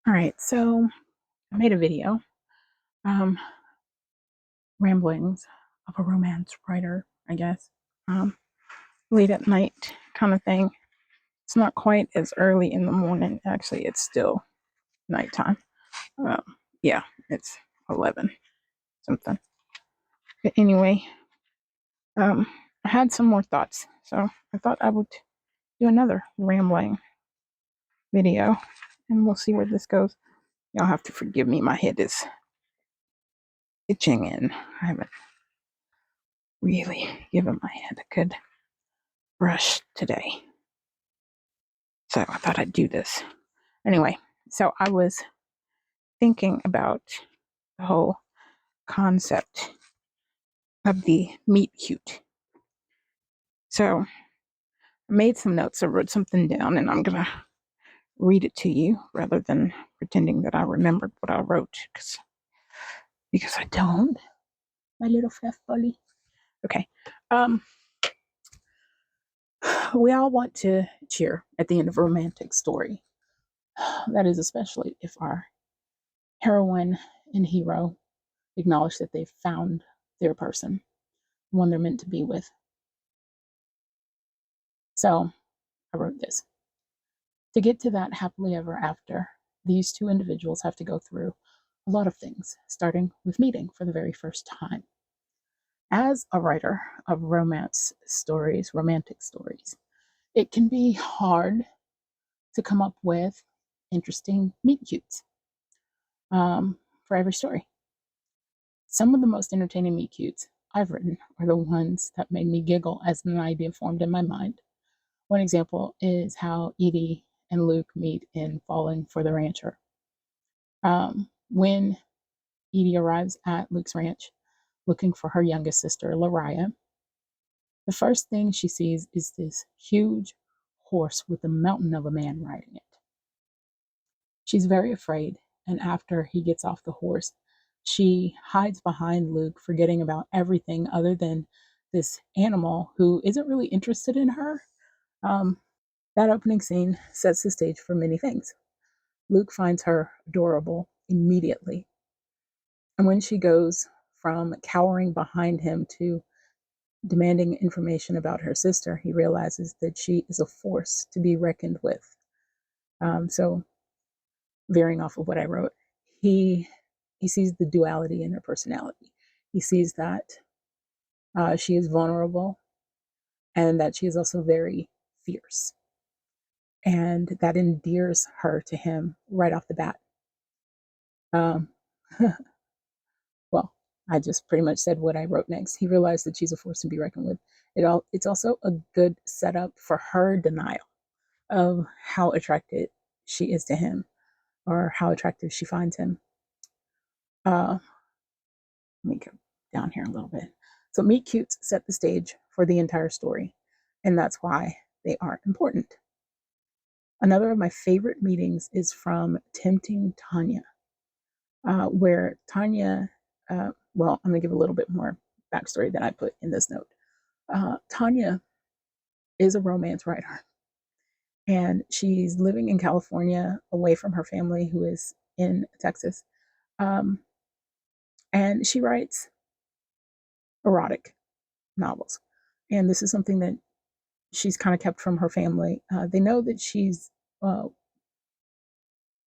All right, so I made a video, um, ramblings of a romance writer, I guess, um, late at night kind of thing. It's not quite as early in the morning. Actually, it's still nighttime. Yeah, it's 11 something. But anyway, I had some more thoughts, so I thought I would do another rambling video, and we'll see where this goes. Y'all have to forgive me. My head is itching, and I haven't really given my head a good brush today. So I thought I'd do this. Anyway, so I was thinking about the whole concept of the meet cute. So I made some notes. I wrote something down and I'm going to read it to you rather than pretending that I remembered what I wrote because I don't. My little fluff bully. Okay. We all want to cheer at the end of a romantic story. That is especially if our heroine and hero acknowledge that they've found their person, one they're meant to be with. So I wrote this. To get to that happily ever after, these two individuals have to go through a lot of things, starting with meeting for the very first time. As a writer of romance stories, romantic stories, it can be hard to come up with interesting meet cutes for every story. Some of the most entertaining meet cutes I've written are the ones that made me giggle as an idea formed in my mind. One example is how Edie and Luke meet in Falling for the Rancher. When Edie arrives at Luke's ranch looking for her youngest sister, Lariah, the first thing she sees is this huge horse with a mountain of a man riding it. She's very afraid, and after he gets off the horse, she hides behind Luke, forgetting about everything other than this animal who isn't really interested in her. That opening scene sets the stage for many things. Luke finds her adorable immediately. And when she goes from cowering behind him to demanding information about her sister, he realizes that she is a force to be reckoned with. So, veering off of what I wrote, he sees the duality in her personality. He sees that she is vulnerable and that she is also very fierce. And that endears her to him right off the bat. Um, well, I just pretty much said what I wrote next. He realized that she's a force to be reckoned with. It's also a good setup for her denial of how attracted she is to him or how attractive she finds him. Let me go down here a little bit. So meet cutes set the stage for the entire story, and that's why they are important. Another of my favorite meetings is from Tempting Tanya, where Tanya, well, I'm going to give a little bit more backstory than I put in this note. Tanya is a romance writer, and she's living in California away from her family, who is in Texas. Um, and she writes erotic novels. And this is something that she's kind of kept from her family. They know that she's uh,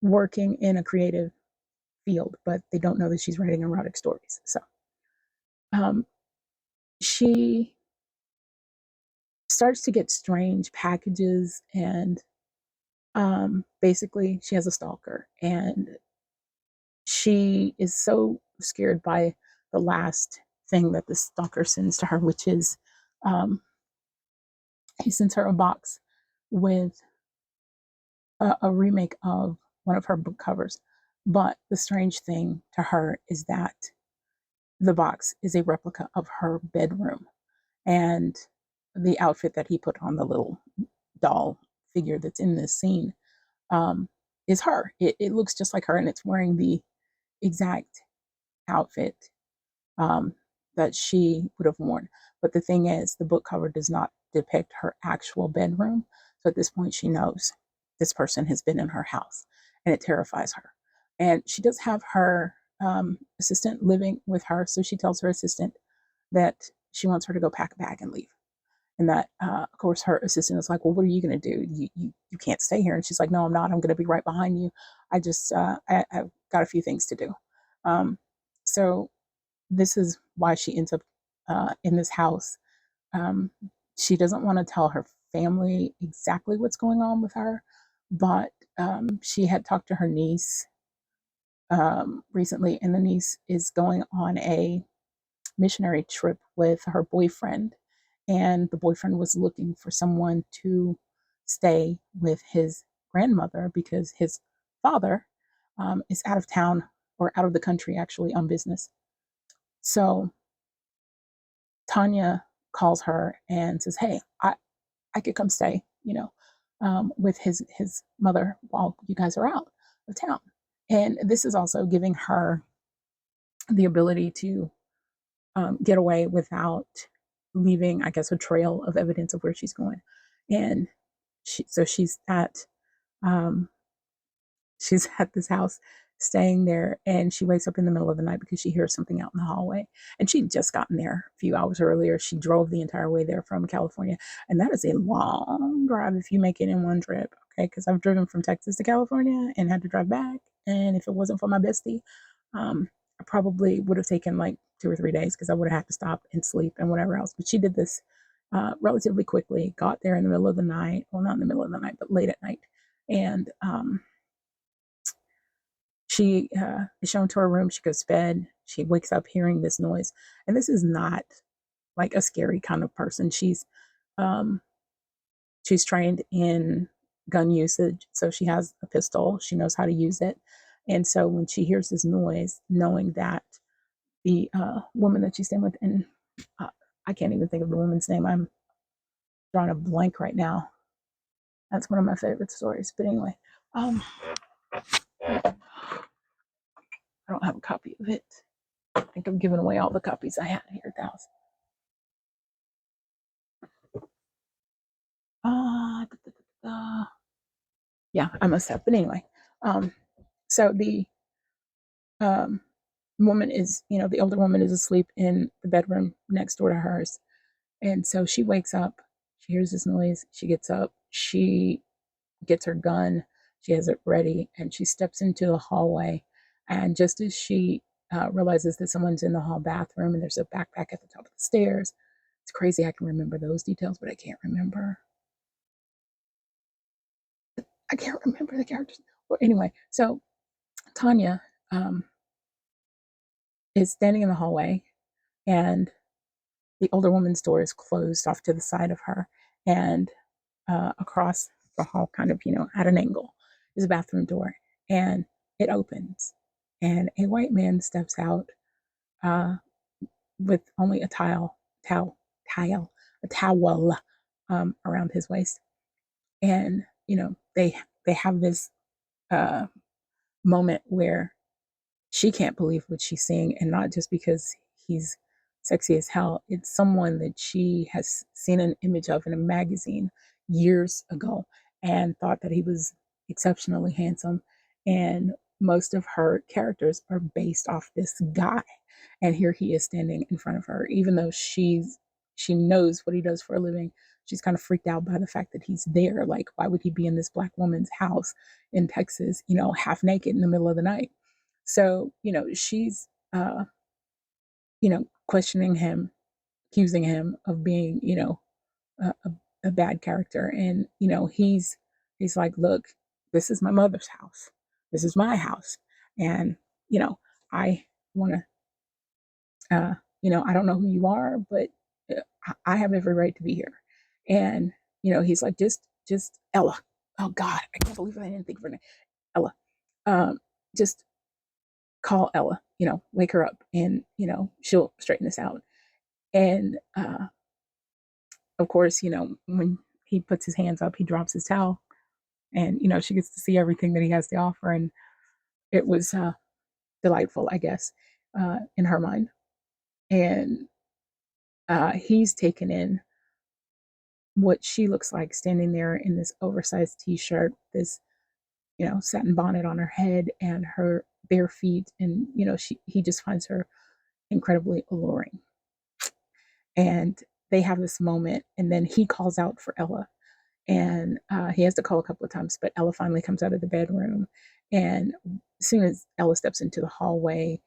working in a creative field, but they don't know that she's writing erotic stories. So um, she starts to get strange packages, and basically, she has a stalker, and she is so scared by the last thing that the stalker sends to her, which is he sends her a box with a remake of one of her book covers. But the strange thing to her is that the box is a replica of her bedroom. And the outfit that he put on the little doll figure that's in this scene um, is her. It looks just like her, and it's wearing the exact outfit um, that she would have worn. But the thing is, the book cover does not depict her actual bedroom. So at this point, she knows this person has been in her house. and it terrifies her. And she does have her assistant living with her, so she tells her assistant that she wants her to go pack a bag and leave. And that, of course, her assistant is like, "Well, what are you going to do? You can't stay here." And she's like, "No, I'm not. I'm going to be right behind you. I've got a few things to do." Um, so this is why she ends up in this house. Um, she doesn't want to tell her family exactly what's going on with her, but she had talked to her niece recently, and the niece is going on a missionary trip with her boyfriend, and the boyfriend was looking for someone to stay with his grandmother because his father is out of town or out of the country actually on business. So Tanya calls her and says, "Hey, I could come stay, with his mother while you guys are out of town." And this is also giving her the ability to get away without leaving, I guess, a trail of evidence of where she's going. And so um, she's at this house staying there, and she wakes up in the middle of the night because she hears something out in the hallway. And she'd just gotten there a few hours earlier. She drove the entire way there from California, and that is a long drive if you make it in one trip. Okay, because I've driven from Texas to California and had to drive back, and if it wasn't for my bestie, I probably would have taken like 2 or 3 days because I would have had to stop and sleep and whatever else. But she did this relatively quickly, got there in the middle of the night. Well, not in the middle of the night, but late at night. And she is shown to her room. She goes to bed. She wakes up hearing this noise. And this is not like a scary kind of person. Um, she's trained in gun usage. So she has a pistol. She knows how to use it. And so when she hears this noise, knowing that the woman that she's staying with, and uh, I can't even think of the woman's name. I'm drawing a blank right now. That's one of my favorite stories. But anyway, I don't have a copy of it. I think I'm giving away all the copies I had here at the house. Da, da, da, yeah, I must have. But anyway, so the um, woman is, the older woman is asleep in the bedroom next door to hers. And so she wakes up, she hears this noise, she gets up, she gets her gun, she has it ready, and she steps into the hallway. And just as she realizes that someone's in the hall bathroom and there's a backpack at the top of the stairs, it's crazy. I can remember those details, but I can't remember. I can't remember the characters. Well, anyway, so Tanya is standing in the hallway, and the older woman's door is closed off to the side of her, and across the hall, kind of, at an angle, is a bathroom door, and it opens, and a white man steps out uh, with only towel, a towel around his waist, and they have this uh, moment where she can't believe what she's seeing, and not just because he's sexy as hell. It's someone that she has seen an image of in a magazine years ago and thought that he was exceptionally handsome. And most of her characters are based off this guy. And here he is standing in front of her, even though she knows what he does for a living. She's kind of freaked out by the fact that he's there. Like, why would he be in this black woman's house in Texas, half naked in the middle of the night? So, she's, questioning him, accusing him of being, a bad character. And, he's like, look, this is my mother's house. This is my house. And, I want to, I don't know who you are, but I have every right to be here. And, he's like, just Ella. Oh God, I can't believe I didn't think of her name. Ella. Just call Ella, wake her up, and, she'll straighten this out. And of course, when he puts his hands up, he drops his towel, and, she gets to see everything that he has to offer. And it was delightful, I guess, in her mind. And he's taken in what she looks like standing there in this oversized t shirt, this satin bonnet on her head and her bare feet, and he just finds her incredibly alluring. And they have this moment, and then he calls out for Ella, and he has to call a couple of times, but Ella finally comes out of the bedroom, and as soon as Ella steps into the hallway,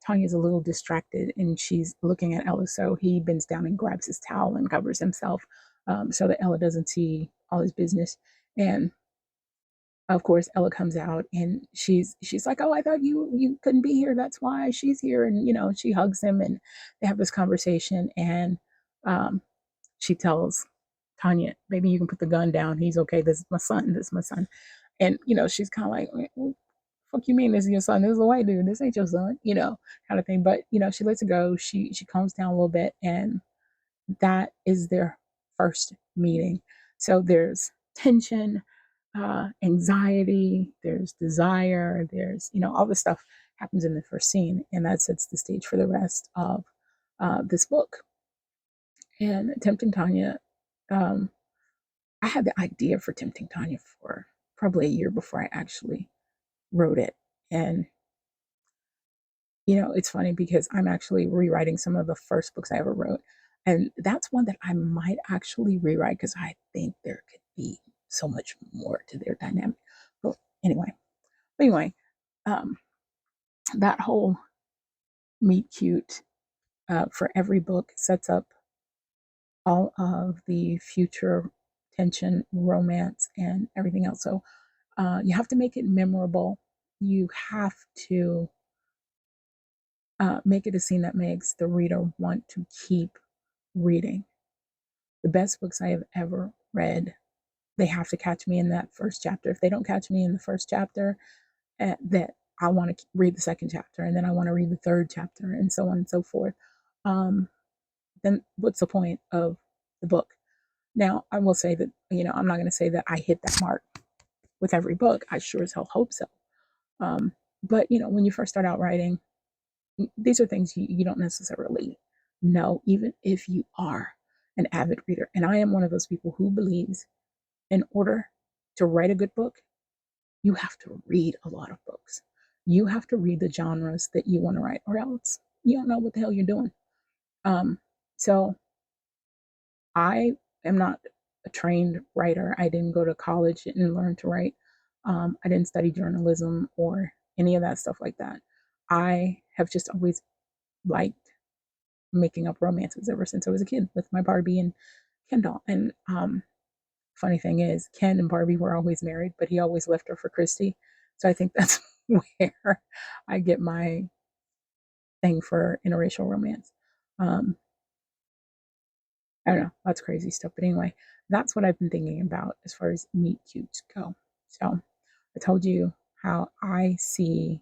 Tanya's a little distracted, and she's looking at Ella, so he bends down and grabs his towel and covers himself, so that Ella doesn't see all his business. And of course, Ella comes out, and she's like, "Oh, I thought you couldn't be here. That's why she's here." And she hugs him, and they have this conversation, and um, she tells Tanya, "Baby, you can put the gun down. He's okay. This is my son. This is my son." And she's kind of like, well, "Fuck you mean this is your son? This is a white dude. This ain't your son." Kind of thing. But she lets it go. She calms down a little bit, and that is their first meeting. So there's tension, anxiety, there's desire, there's all this stuff happens in the first scene, and that sets the stage for the rest of this book. And Tempting Tanya, um, I had the idea for Tempting Tanya for probably a year before I actually wrote it. And it's funny because I'm actually rewriting some of the first books I ever wrote. And that's one that I might actually rewrite because I think there could be so much more to their dynamic. But anyway, um, that whole meet cute for every book sets up all of the future tension, romance, and everything else. So you have to make it memorable. You have to make it a scene that makes the reader want to keep reading. The best books I have ever read, they have to catch me in that first chapter. If they don't catch me in the first chapter, that I want to read the second chapter, and then I want to read the third chapter, and so on and so forth. Then what's the point of the book? Now, I will say that, I'm not going to say that I hit that mark with every book. I sure as hell hope so. Um, but, when you first start out writing, these are things you don't necessarily know, even if you are an avid reader. And I am one of those people who believes in order to write a good book, you have to read a lot of books. You have to read the genres that you want to write, or else you don't know what the hell you're doing. So I am not a trained writer. I didn't go to college and learn to write. I didn't study journalism or any of that stuff like that. I have just always liked making up romances ever since I was a kid with my Barbie and Ken doll. And funny thing is, Ken and Barbie were always married, but he always left her for Christy. So I think that's where I get my thing for interracial romance. Um, I don't know, that's crazy stuff. But anyway, that's what I've been thinking about as far as meet cutes go. So I told you how I see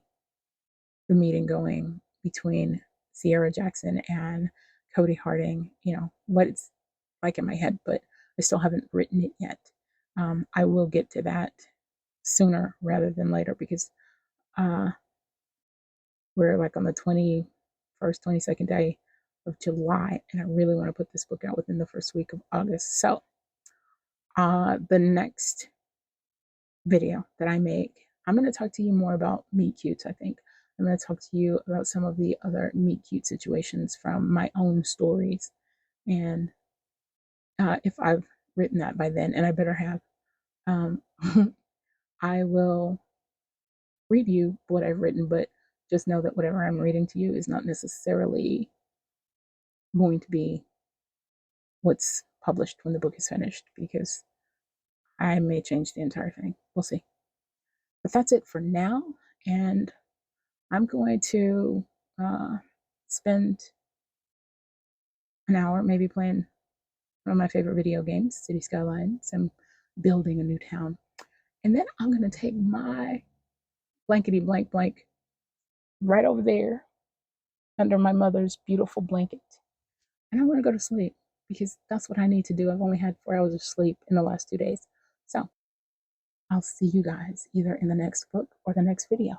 the meeting going between Sierra Jackson and Cody Harding, what it's like in my head, but I still haven't written it yet. I will get to that sooner rather than later because uh, we're like on the 21st, 22nd day of July, and I really want to put this book out within the first week of August. So the next video that I make, I'm going to talk to you more about meet cutes, I think. I'm going to talk to you about some of the other meet cute situations from my own stories. And if I've written that by then, and I better have, um, I will read you what I've written, but just know that whatever I'm reading to you is not necessarily going to be what's published when the book is finished because I may change the entire thing. We'll see. But that's it for now. And I'm going to spend an hour maybe playing one of my favorite video games, City Skylines, and building a new town. And then I'm going to take my blankety blank blank right over there under my mother's beautiful blanket. And I'm going to go to sleep because that's what I need to do. I've only had 4 hours of sleep in the last 2 days. So I'll see you guys either in the next book or the next video.